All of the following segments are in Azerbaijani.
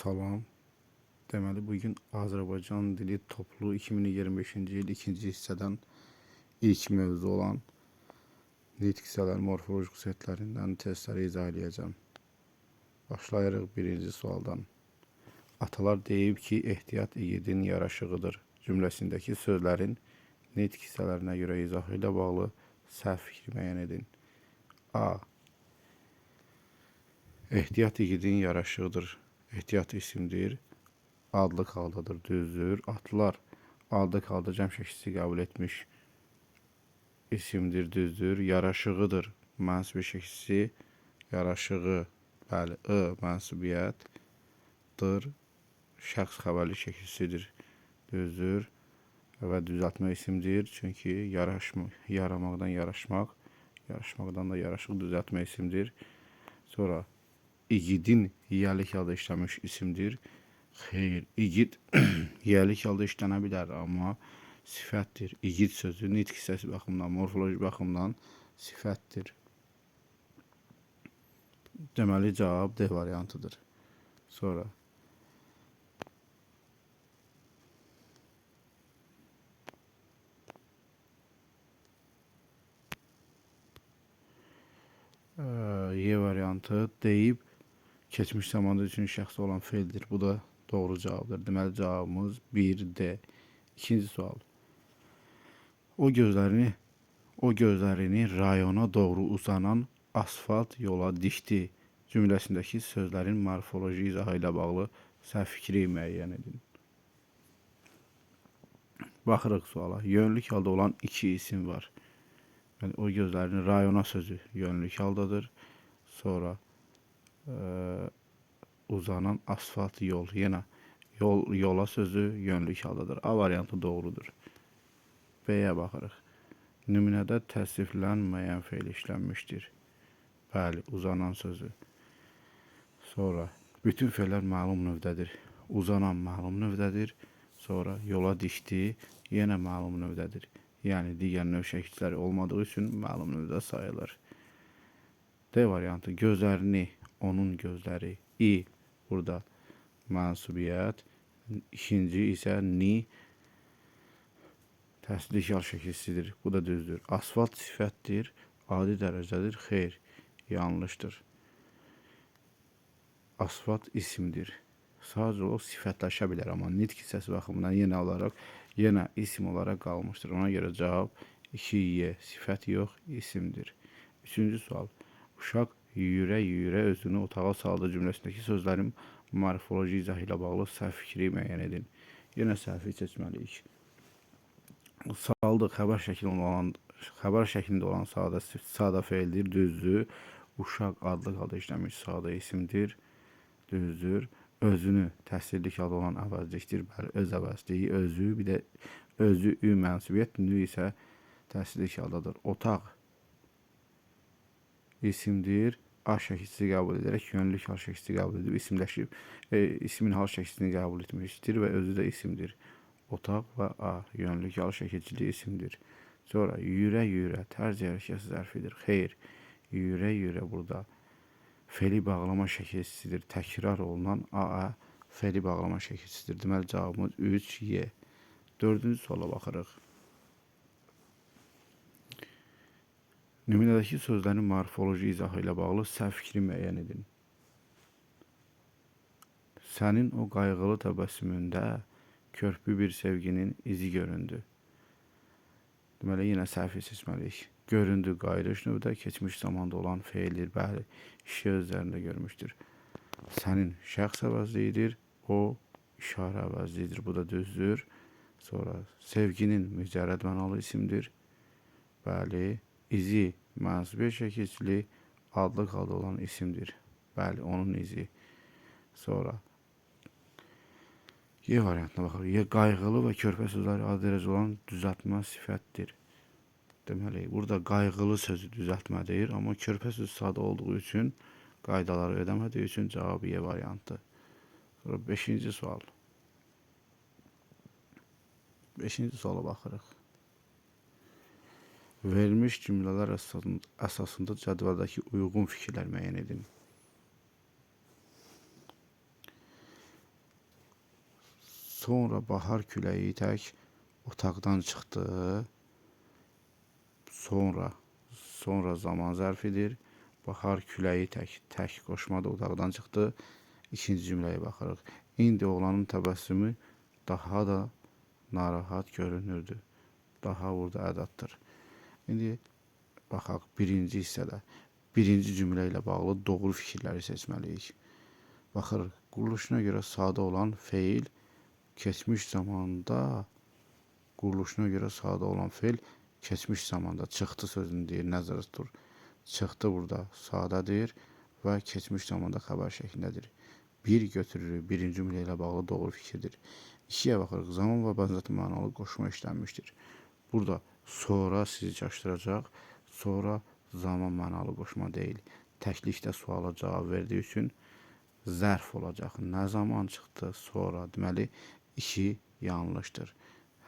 Salam. Deməli, bugün Azərbaycan dili toplu 2025-ci il ikinci hissədən ilk mövzu olan nitq hissələri morfoloji xüsusiyyətlərindən testləri izah edəcəm. Başlayırıq birinci sualdan. Atalar deyib ki, ehtiyat igidin yaraşığıdır cümləsindəki sözlərin nitq hissələrinə görə izahı ilə bağlı səhv fikri müəyyən edin. A. Ehtiyat igidin yaraşığıdır. Ehtiyat isimdir. Adlı haldadır, düzdür. Atlar adlı halda cəm şəkilsi qəbul etmiş isimdir, düzdür. Yaraşığıdır, mənsubiyyət şəkilsi. Yaraşığı, bəli, mənsubiyyətdir. Şəxs xəbərli şəkilsidir, düzdür. Və düzəltmə isimdir. Çünki yaramaqdan yaraşmaq, yaraşmaqdan da yaraşıq düzəltmə isimdir. Sonra igidin yiyəlik halda işləmiş isimdir. Xeyr, igid yiyəlik halda işlənə bilər, amma sifətdir. İgid sözü nitq hissəsi baxımından, morfoloji baxımdan sifətdir. Deməli, cavab D variantıdır. Sonra Y variantı deyib keçmiş zamanda üçün şəxsi olan feildir. Bu da doğru cavabdır. Deməli, cavabımız 1D. İkinci sual. O gözlərini rayona doğru uzanan asfalt yola dikdi cümləsindəki sözlərin morfoloji izahı ilə bağlı səhv fikri müəyyən edin. Baxırıq suala. Yönlük halda olan iki isim var. Yəni, o gözlərini rayona sözü yönlük haldadır. Sonra uzanan asfalt yol. Yenə yola sözü yönlük haldadır. A variantı doğrudur. B-yə baxırıq. Nümunədə təsriflənməyən feil işlənmişdir. Bəli, uzanan sözü. Sonra bütün feillər məlum növdədir. Uzanan məlum növdədir. Sonra yola dikdi, yenə məlum növdədir. Yəni, digər növ şəkilləri olmadığı üçün məlum növdə sayılır. D variantı. Gözlərini, onun gözləri. İ, burada mənsubiyyət. İkinci isə ni, təsdiq yal şəkilsidir. Bu da düzdür. Asfalt sifətdir, adi dərəcədir. Xeyr, yanlışdır. Asfalt isimdir. Sadəcə o sifətləşə bilər, amma nitq hissəsi baxımından yenə isim olaraq qalmışdır. Ona görə cavab 2Y, sifət yox, isimdir. Üçüncü sual. Uşaq yüyürə-yüyürə özünü otağa saldı cümləsindəki sözlərin morfoloji izahı ilə bağlı səhv fikri müəyyən edin. Yenə səhvi seçməliyik. Saldı xəbər şəklində olan sadə feildir, düzdür. Uşaq adlı halda işlənmiş sadə isimdir, düzdür. Özünü təsdirlik halda olan əvəzlikdir, bəli, öz əvəzliyi, özü, bir də özü, mənsubiyyət, nü isə təsdirlik haldadır. Otaq isimdir, A şəkilsi qəbul edərək yönlük hal şəkilsi qəbul edib isimləşib, ismin hal şəkilsini qəbul etmişdir və özü də isimdir. Otaq və A yönlük hal şəkilçili isimdir. Sonra yüyürə-yüyürə tərz hərəkətsiz zərfidir. Xeyr, yüyürə-yüyürə burada feli bağlama şəkilsisidir. Təkrar olunan A feli bağlama şəkilsisidir. Deməli, cavabımız 3Y. Dördüncü suala baxırıq. Nümunədəki sözlərin morfoloji izahı ilə bağlı səhv fikri müəyyən edin. Sənin o qayğılı təbəssümündə körpü bir sevginin izi göründü. Deməli, yenə səhvi seçməliyik. Göründü qayırış növdə keçmiş zamanda olan feildir. Bəli, işi özlərində görmüşdür. Sənin şəxs əvəzliyidir, o işarə əvəzliyidir. Bu da düzdür. Sonra sevginin mücərrəd mənalı isimdir. Bəli, izi mənsubiyyət şəkilçili adlı halda olan isimdir. Bəli, onun izi. Sonra Y variantına baxırıq. Qayğılı və körpə sözləri adi dərəcə olan düzəltmə sifətdir. Deməli, burada qayğılı sözü düzəltmədir, amma körpə sözü sadə olduğu üçün, qaydaları ödəmədiyi üçün cavabı Y variantı. Sonra 5-ci sual. 5-ci suala baxırıq. Verilmiş cümlələr əsasında cədvəldəki uyğun fikirlər müəyyən edin. Sonra bahar küləyi tək otaqdan çıxdı. Sonra zaman zərfidir. Bahar küləyi tək qoşmada otaqdan çıxdı. İkinci cümləyə baxırıq. İndi oğlanın təbəssümü daha da narahat görünürdü. Daha burada ədaddır. İndi baxaq birinci hissədə. Birinci cümlə ilə bağlı doğru fikirləri seçməliyik. Baxırıq, quruluşuna görə sadə olan feil keçmiş zamanda keçmiş zamanda çıxdı sözünü deyir, nəzərdə tutur. Çıxdı burada sadədir və keçmiş zamanda xəbər şəklindədir. Bir götürürük, birinci cümlə ilə bağlı doğru fikirdir. İkiyə baxırıq, zaman və bənzətmə mənalı qoşma işlənmişdir. Burada sonra sizi çaşdıracaq, sonra zaman mənalı qoşma deyil. Təklikdə suala cavab verdiyi üçün zərf olacaq. Nə zaman çıxdı? Sonra. Deməli, 2 yanlışdır.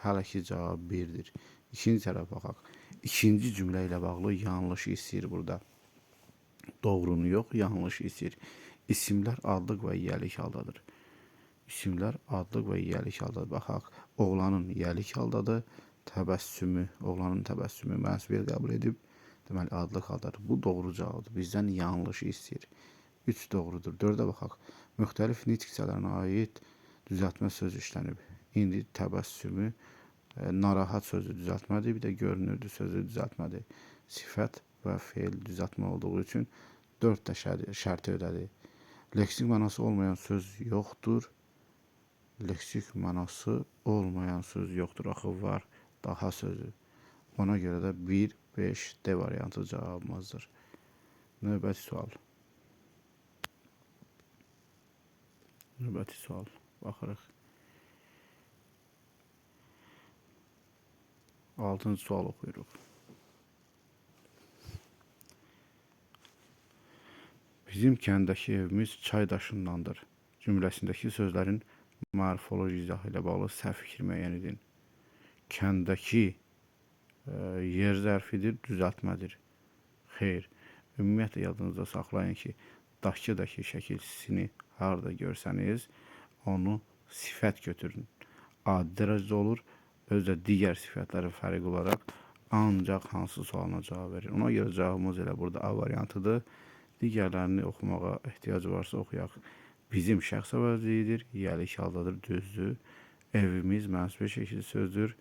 Hələ ki cavab 1-dir. İkinci tərəf baxaq. İkinci cümlə ilə bağlı yanlışı istəyir burada. Doğrunu yox, yanlışı istəyir. İsimlər adlıq və yiyəlik haldadır. İsimlər adlıq və yiyəlik haldadır. Baxaq, oğlanın yiyəlik haldadır. Oğlanın təbəssümü mənsubiyyət qəbul edib. Deməli, adlıq haldadır. Bu doğru cavabdır. Bizdən yanlışı istəyir. 3 doğrudur. 4-ə baxaq. Müxtəlif nitq hissələrinə aid düzəltmə söz işlənib. İndi təbəssümü narahat sözü düzəltmədir, bir də görünürdü sözü düzəltmədir. Sifət və feil düzəltmə olduğu üçün 4 də şərti ödədi. Leksik mənası olmayan söz yoxdur. Leksik mənası olmayan söz yoxdur. Axı var daha sözü. Ona görə də 1, 5, D variantı cavabımızdır. Növbəti sual. Növbəti sual. Baxırıq. 6-cı sual oxuyuruq. Bizim kəndəki evimiz çay daşındandır. Cümləsindəki sözlərin morfoloji izahı ilə bağlı səhv fikir müəyyən edin. Kəndəki yer zərfidir, düzəltmədir. Xeyr. Ümumiyyətlə yadınızda saxlayın ki, dakıdakı şəkilçisini harada görsəniz, onu sifət götürün. Adi dərəcədə olur, özdə digər sifətləri fərqli olaraq ancaq hansı sualına cavab verir. Ona görə cavabımız elə burada A variantıdır. Digərlərini oxumağa ehtiyac varsa oxuyaq. Bizim şəxs əvəzliyidir, yiyəlik haldadır, düzdür. Evimiz mənsubiyyət şəkilli sözdür.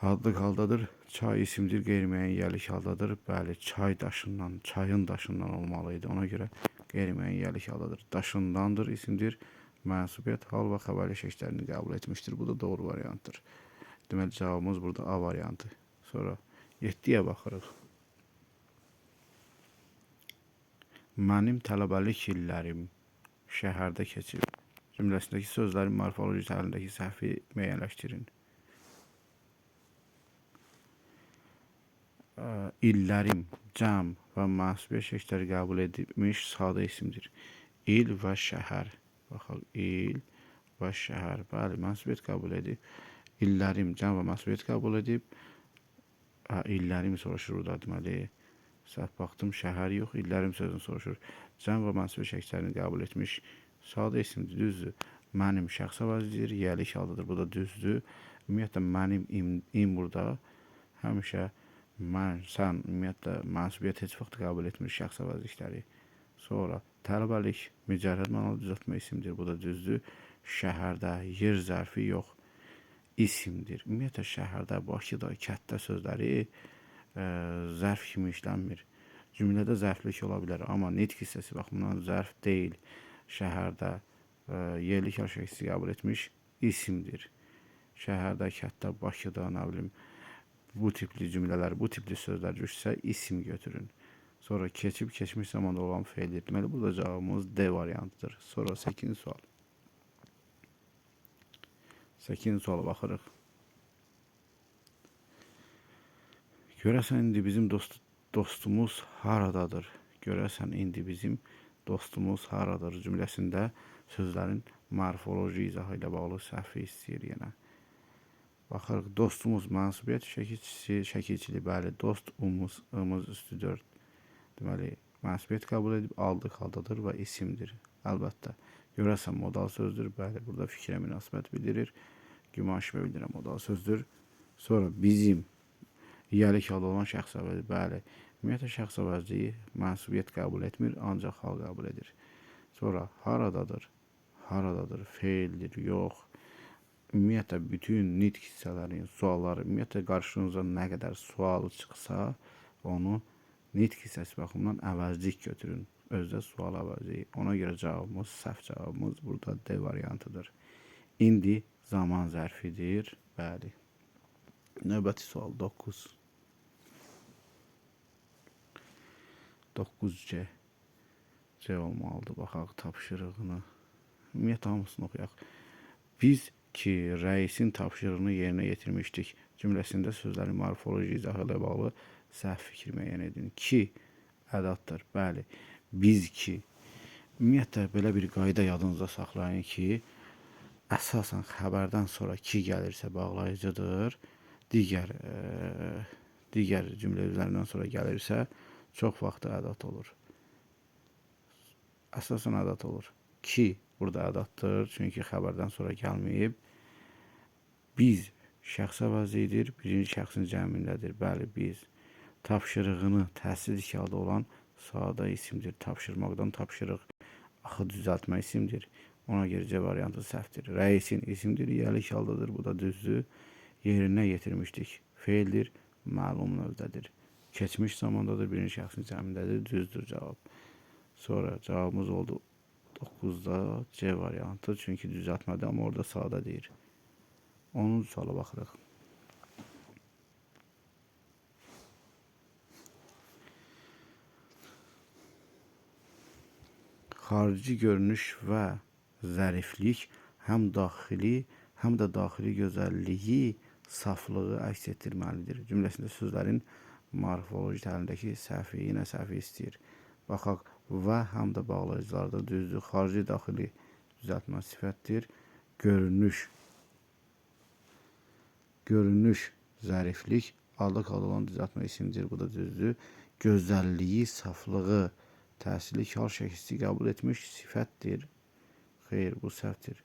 Adlıq haldadır, çay isimdir, qeyri-müəyyən yiyəlik haldadır. Bəli, çayın daşından olmalıydı. Ona görə qeyri-müəyyən yiyəlik haldadır. Daşındandır isimdir, mənsubiyyət hal və xəbərli şəkillərini qəbul etmişdir. Bu da doğru variantdır. Deməli, cavabımız burada A variantı. Sonra 7-yə baxırıq. Mənim tələbəlik illərim şəhərdə keçib. Cümləsindəki sözlərin morfoloji təhlilindəki səhvi müəyyənləşdirin. İllərim, cəm və mənsubiyyət şəkilləri qəbul edilmiş sadə isimdir. İl və şəhər. Baxaq, il və şəhər. Bəli, mənsubiyyət qəbul edib. İllərim, cəm və mənsubiyyət qəbul edib. İllərim soruşur burada, deməli. Səhv baxdım, şəhər yox, illərim sözünü soruşur. Cəm və mənsubiyyət şəkillərini qəbul etmiş sadə isimdir, düzdür. Mənim şəxs əvəzlidir, yiyəlik haldadır, bu da düzdür. Ümumiyyətlə, mənim im burada həmişə mən, sən, ümumiyyətlə, mənsubiyyət heç vaxt qəbul etmir şəxs əvəzlikləri. Sonra tələbəlik, mücərrəd mənalı düzəltmə isimdir, bu da düzdür. Şəhərdə yer zərfi yox, isimdir. Ümumiyyətlə, şəhərdə, Bakıda, kətdə sözləri zərf kimi işlənmir. Cümlədə zərflik ola bilər, amma nitq hissəsi baxımından zərf deyil. Şəhərdə yerlik hal şəkilsi qəbul etmiş isimdir. Şəhərdə, kətdə, Bakıda, nə bilim, bu tipli cümlələr, bu tipli sözlər düşsə isim götürün. Sonra keçib, keçmiş zamanda olan feildir. Deməli, burada cavabımız D variantıdır. Sonra 8-ci sual. 8-ci suala baxırıq. Görəsən indi bizim dostumuz haradadır? Görəsən indi bizim dostumuz haradadır cümləsində sözlərin morfoloji izahı ilə bağlı səhvi istəyir yenə. Baxırıq, dostumuz mənsubiyyət şəkilçili, bəli, dost, ımız üstü 4. Deməli, mənsubiyyət qəbul edib, aldıq haldadır və isimdir. Əlbəttə, Görəsən modal sözdür. Bəli, burada fikrə münasibət bildirir. Gümanşımə bildirən modal sözdür. Sonra bizim yiyəlik halda olan şəxs əvəzi. Bəli, ümumiyyətlə şəxs əvəzliyi mənsubiyyət qəbul etmir, ancaq hal qəbul edir. Sonra haradadır? Haradadır? Feildir, yox. Ümumiyyətlə bütün nitq hissələrin sualları, ümumiyyətlə qarşınıza nə qədər sual çıxsa, onu nitq hissəsi baxımından əvəzlik götürün. Özdə sual əvəzi. Ona görə cavabımız, səhv cavabımız burada D variantıdır. İndi zaman zərfidir. Bəli. Növbəti sual 9. 9C. C olmalıdır. Baxaq tapşırığını. Ümumiyyətlə hamısını oxuyaq. Biz ki, rəisin tapşırığını yerinə yetirmişdik cümləsində sözlərin morfoloji izahı ilə bağlı səhv fikir müəyyən edin. Ki, ədatdır. Bəli. Biz ki. Ümumiyyətlə belə bir qayda yadınızda saxlayın ki, əsasən xəbərdən sonra ki gəlirsə bağlayıcıdır. Digər cümlə üzərindən sonra gəlirsə çox vaxt ədat olur. Əsasən ədat olur. Ki burada ədatdır, çünki xəbərdən sonra gəlməyib. Biz şəxs əvəzidir, birinci şəxsin cəmindədir. Bəli, biz. Tapşırığını təhsil halda olan sadə isimdir. Tapşırmaqdan tapşırıq, axı düzəltmə isimdir. Ona görə C variantı səhvdir. Rəisin isimdir, yiyəlik haldadır. Bu da düzdür. Yerinə yetirmişdik. Feildir, məlum növdədir. Keçmiş zamandadır, birinci şəxsin cəmindədir. Düzdür cavab. Sonra cavabımız oldu 9'da C variantı. Çünki düzəltmədir, amma orada sadə deyir. 10-cu suala baxırıq. Xarici görünüş və zəriflik həm daxili, həm də daxili gözəlliyi, saflığı əks etdirməlidir. Cümləsində sözlərin morfoloji təlimindəki səhvi, yenə səhvi istəyir. Baxaq, və həm də bağlayıcılarda düzdür. Xarici, daxili düzəltmə sifətdir. Görünüş, zəriflik, adlı halda olan düzəltmə isimdir. Bu da düzdür. Gözəlliyi, saflığı, təsirli kar şəkilsi qəbul etmiş sifətdir. Xeyr, bu səhvdir.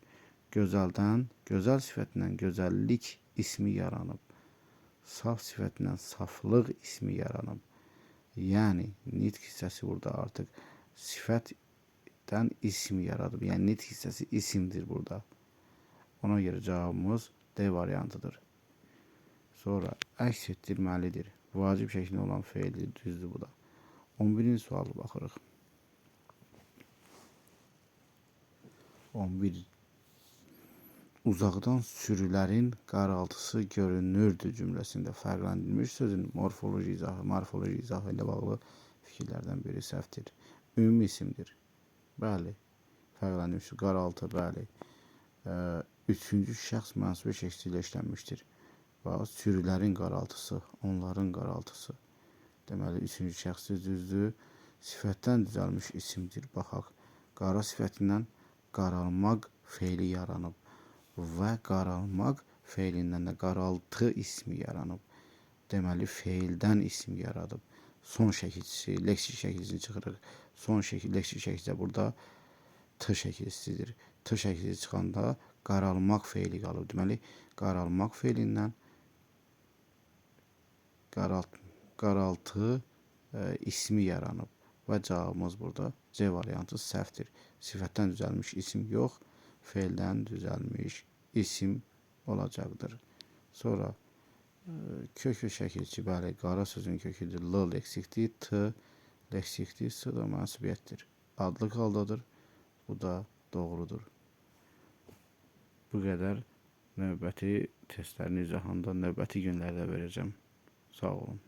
Gözəldən, gözəl sifətindən gözəllik ismi yaranıb. Saf sifətindən saflıq ismi yaranıb. Yəni, nitq hissəsi burada artıq sifətdən ismi yaradıb. Yəni, nitq hissəsi isimdir burada. Ona görə cavabımız D variantıdır. Sonra əks etdirməlidir. Vacib şəklində olan feildir, düzdür bu da. 11-ci sualı baxırıq. 11. Uzaqdan sürülərin qaraltısı görünürdü cümləsində fərqləndirilmiş sözün morfoloji izahı ilə bağlı fikirlərdən biri səhvdir. Ümumi isimdir. Bəli. Fərqləndirilmiş qaraltı, bəli. Üçüncü şəxs mənsubi şəkli ilə işlənmişdir. Bax, sürülərin qaraltısı, onların qaraltısı. Deməli, üçüncü şəxsi düzdür. Sifətdən düzəlmiş isimdir. Baxaq, qara sifətindən qaralmaq feili yaranıb və qaralmaq feilindən də qaraltı ismi yaranıb. Deməli, feildən ism yaradıb. Son şəkilçisi, leksik şəkilçisini çıxırıq. Son şəkil, leksik şəkilçisi burada T şəkilçisidir. T şəkilçisi çıxanda qaralmaq feili qalıb. Deməli, qaralmaq feilindən qaraltı ismi yaranıb və cavabımız burada C variantı səhvdir. Sifətdən düzəlmiş isim yox, feildən düzəlmiş isim olacaqdır. Sonra kökü şəkilçi, bəli, qara sözün köküdür, L leksikdir, T leksikdir, S da mənsubiyyətdir. Adlı haldadır, bu da doğrudur. Bu qədər. Növbəti testlərin izahında növbəti günlərdə verəcəm. Sağ olun.